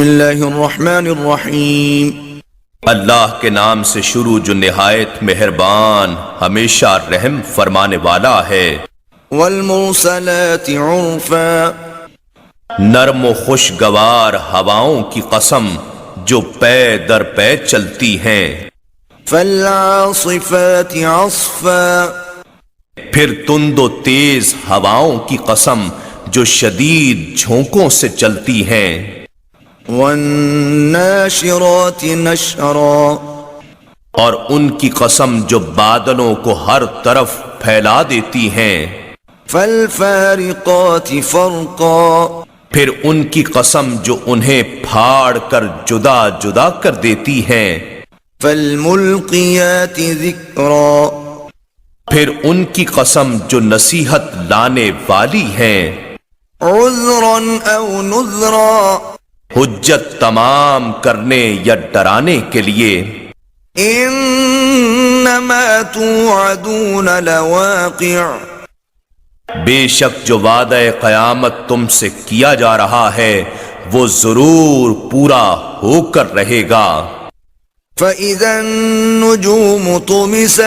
اللہ الرحمن الرحیم، اللہ کے نام سے شروع جو نہایت مہربان ہمیشہ رحم فرمانے والا ہے۔ والمرسلات عرفا، نرم و خوشگوار ہواؤں کی قسم جو پے در پے چلتی ہیں۔ فالعاصفات عصفا، پھر تند و تیز ہواؤں کی قسم جو شدید جھونکوں سے چلتی ہیں۔ والناشرات نشرا، اور ان کی قسم جو بادلوں کو ہر طرف پھیلا دیتی ہیں۔ فالفارقات فرقا، پھر ان کی قسم جو انہیں پھاڑ کر جدا جدا کر دیتی ہیں۔ فالملقیات ذکرا، پھر ان کی قسم جو نصیحت لانے والی ہیں۔ عذرا او نذرا، حجت تمام کرنے یا ڈرانے کے لیے۔ انما توعدون لواقع، بے شک جو وعدہ قیامت تم سے کیا جا رہا ہے وہ ضرور پورا ہو کر رہے گا۔ فإذا النجوم طمست،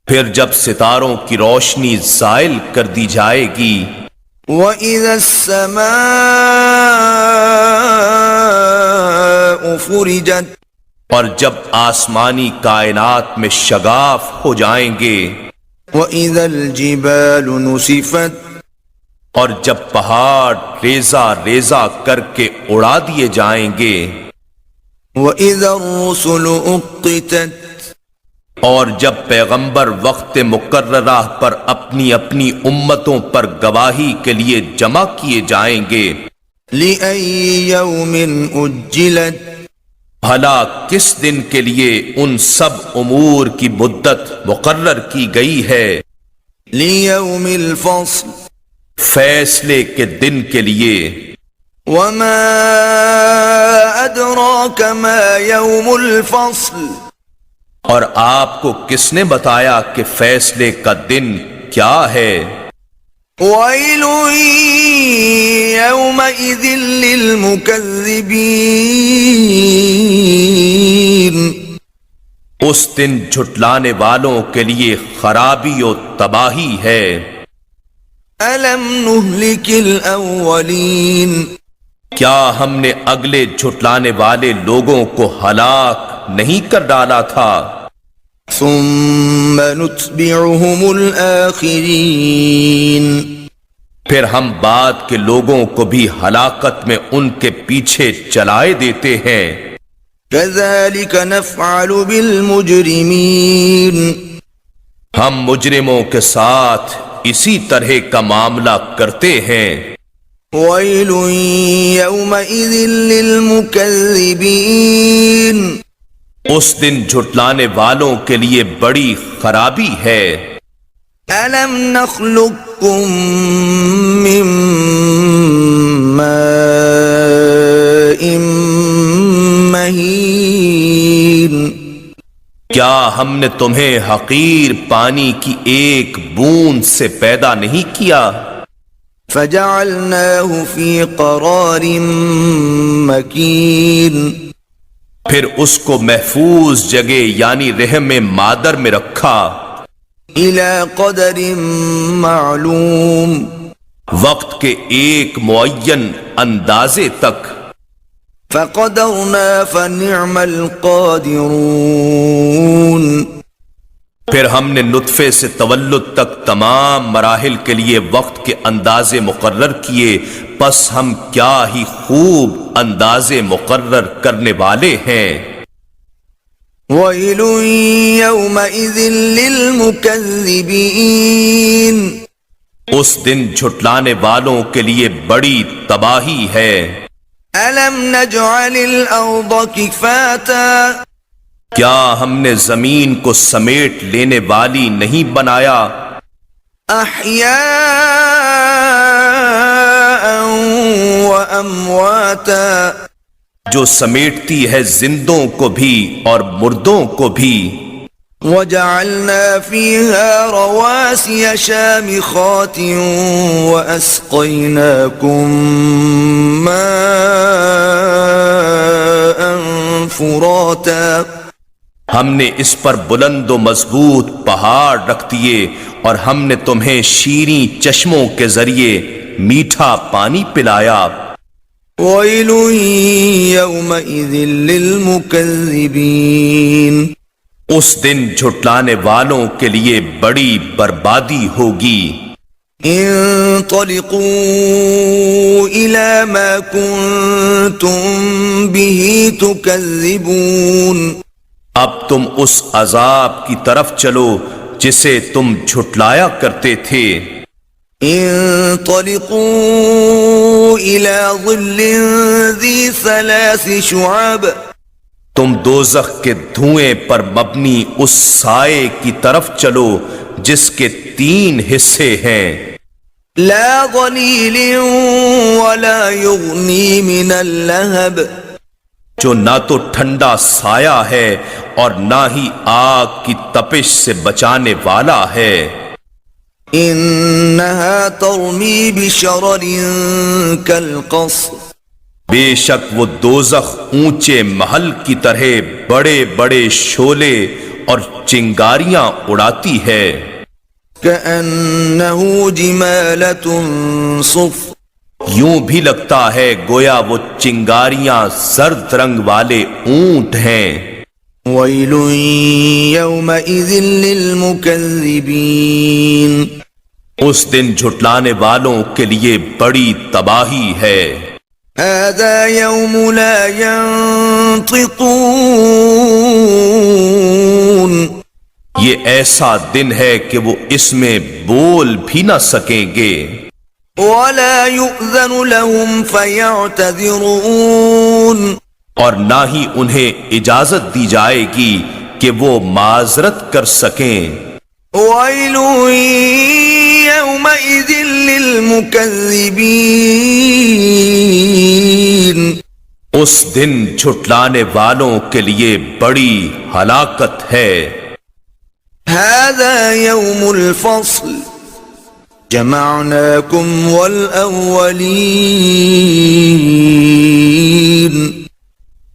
پھر جب ستاروں کی روشنی زائل کر دی جائے گی۔ وإذا السماء فرجت، اور جب آسمانی کائنات میں شگاف ہو جائیں گے۔ وإذا الجبال نسفت، اور جب پہاڑ ریزہ ریزہ کر کے اڑا دیے جائیں گے۔ وإذا الرسل أقتت، اور جب پیغمبر وقت مقررہ پر اپنی اپنی امتوں پر گواہی کے لیے جمع کیے جائیں گے۔ لأي يوم أجلت، بھلا کس دن کے لیے ان سب امور کی مدت مقرر کی گئی ہے؟ ليوم الفصل، فیصلے کے دن کے لیے۔ وما أدراك ما يوم الفصل، اور آپ کو کس نے بتایا کہ فیصلے کا دن کیا ہے؟ ويل يومئذ للمكذبين، اس دن جھٹلانے والوں کے لیے خرابی و تباہی ہے۔ ألم نهلك الأولين، کیا ہم نے اگلے جھٹلانے والے لوگوں کو ہلاک نہیں کر ڈالا تھا؟ ثم نتبعهم الآخرين، پھر ہم بعد کے لوگوں کو بھی ہلاکت میں ان کے پیچھے چلائے دیتے ہیں۔ كذلك نفعل بالمجرمين، ہم مجرموں کے ساتھ اسی طرح کا معاملہ کرتے ہیں۔ ويل يومئذ للمكذبين، اس دن جھٹلانے والوں کے لیے بڑی خرابی ہے۔ ألم نخلقكم من ماء مهين، کیا ہم نے تمہیں حقیر پانی کی ایک بوند سے پیدا نہیں کیا؟ فجعلناه في قرار مكين، پھر اس کو محفوظ جگہ یعنی رحم مادر میں رکھا۔ إلى قدر معلوم، وقت کے ایک معین اندازے تک۔ فقدرنا فنعم القادرون، پھر ہم نے نطفے سے تولد تک تمام مراحل کے لیے وقت کے اندازے مقرر کیے، پس ہم کیا ہی خوب اندازے مقرر کرنے والے ہیں۔ ويل يومئذ للمكذبين، اس دن جھٹلانے والوں کے لیے بڑی تباہی ہے۔ ألم نجعل الأرض كفاتا، کیا ہم نے زمین کو سمیٹ لینے والی نہیں بنایا؟ أحياء وأمواتا، جو سمیٹتی ہے زندوں کو بھی اور مردوں کو بھی۔ وجعلنا فيها رواسي شامخات وأسقيناكم ماء فراتا ہم نے اس پر بلند و مضبوط پہاڑ رکھ دیے اور ہم نے تمہیں شیریں چشموں کے ذریعے میٹھا پانی پلایا۔ ويل يومئذ للمكذبين اس دن جھٹلانے والوں کے لیے بڑی بربادی ہوگی۔ انطلقوا إلى ما كنتم به تكذبون اب تم اس عذاب کی طرف چلو جسے تم جھٹلایا کرتے تھے۔ انطلقوا إلى ظل ذي 3 شعب تم دوزخ کے دھوئیں پر مبنی اس سائے کی طرف چلو جس کے 3 حصے ہیں، لا ظليل ولا يغني من اللهب جو نہ تو ٹھنڈا سایہ ہے اور نہ ہی آگ کی تپش سے بچانے والا ہے۔ انها ترمی بشرر كالقصر بے شک وہ دوزخ اونچے محل کی طرح بڑے بڑے شعلے اور چنگاریاں اڑاتی ہے۔ كأنه جمالة صفر یوں بھی لگتا ہے گویا وہ چنگاریاں زرد رنگ والے اونٹ ہیں۔ ويل يومئذ للمكذبين اس دن جھٹلانے والوں کے لیے بڑی تباہی ہے۔ هذا يوم لا ينطقون یہ ایسا دن ہے کہ وہ اس میں بول بھی نہ سکیں گے، ولا يؤذن لهم فيعتذرون اور نہ ہی انہیں اجازت دی جائے گی کہ وہ معذرت کر سکیں۔ ويل يومئذ للمكذبين اس دن جھٹلانے والوں کے لیے بڑی ہلاکت ہے۔ هذا يوم الفصل جمعناكم والأولين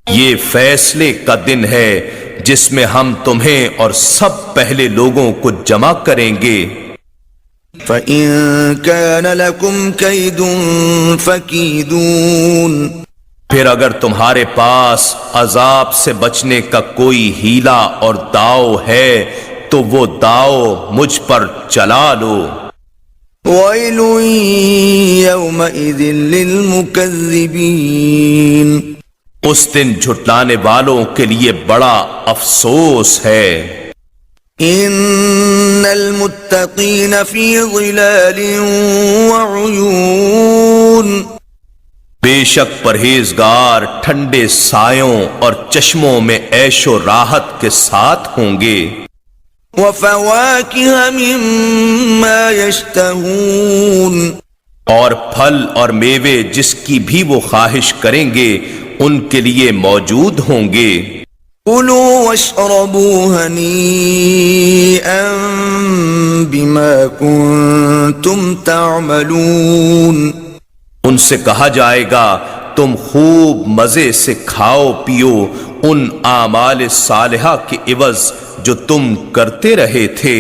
یہ فیصلے کا دن ہے جس میں ہم تمہیں اور سب پہلے لوگوں کو جمع کریں گے۔ فَإِن كَانَ لَكُمْ كَيْدٌ فَكِيدُونِ پھر اگر تمہارے پاس عذاب سے بچنے کا کوئی ہیلا اور داؤ ہے تو وہ داؤ مجھ پر چلا لو۔ وَيْلٌ يَوْمَئِذٍ لِّلْمُكَذِّبِينَ اس دن جھٹلانے والوں کے لیے بڑا افسوس ہے۔ ان المتقین فی ظلال وعیون بے شک پرہیزگار ٹھنڈے سایوں اور چشموں میں عیش و راحت کے ساتھ ہوں گے۔ وفواکہ مما یشتہون اور پھل اور میوے جس کی بھی وہ خواہش کریں گے ان کے لیے موجود ہوں گے۔ کلوا واشربوا ہنیئا بما کنتم تعملون ان سے کہا جائے گا تم خوب مزے سے کھاؤ پیو ان اعمال صالحہ کے عوض جو تم کرتے رہے تھے۔